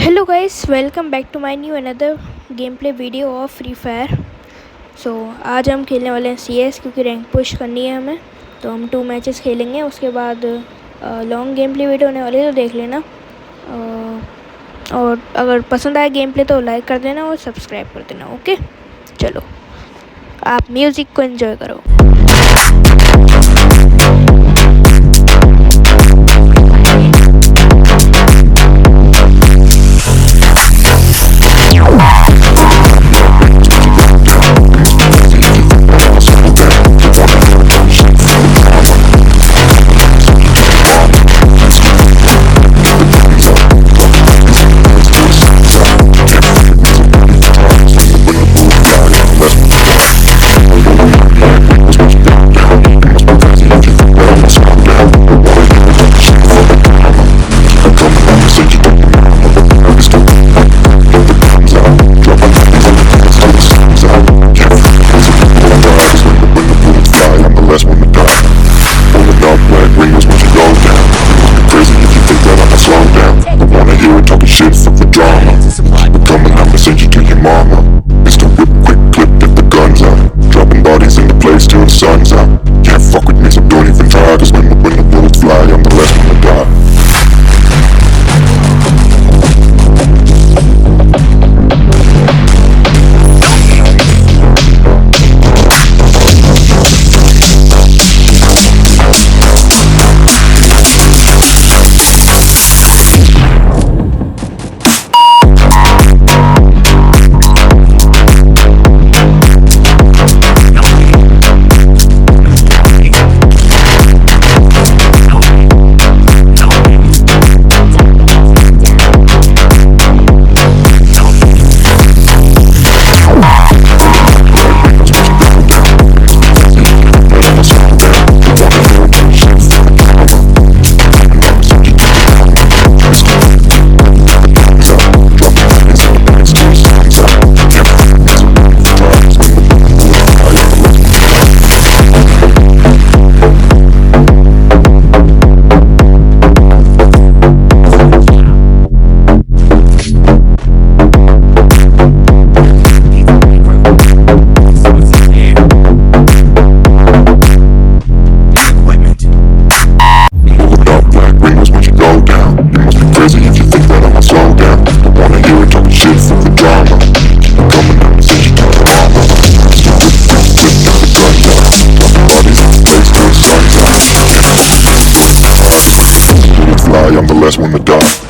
Hello guys, welcome back to my new another gameplay video of free fire. आज हम खेलने वाले हैं CS क्योंकि रैंक पुश करनी है हमें। तो हम 2 मैचेस खेलेंगे, उसके बाद लॉन्ग गेम प्ले वीडियो होने वाली है, तो देख लेना। और अगर पसंद आए गेम प्ले तो लाइक कर देना और सब्सक्राइब कर देना। ओके, चलो आप म्यूज़िक को एंजॉय करो। Sun's out. Can't fuck with me, so don't even try. Cause when the bullets fly, I'm the last one to die. I'm the last one to die.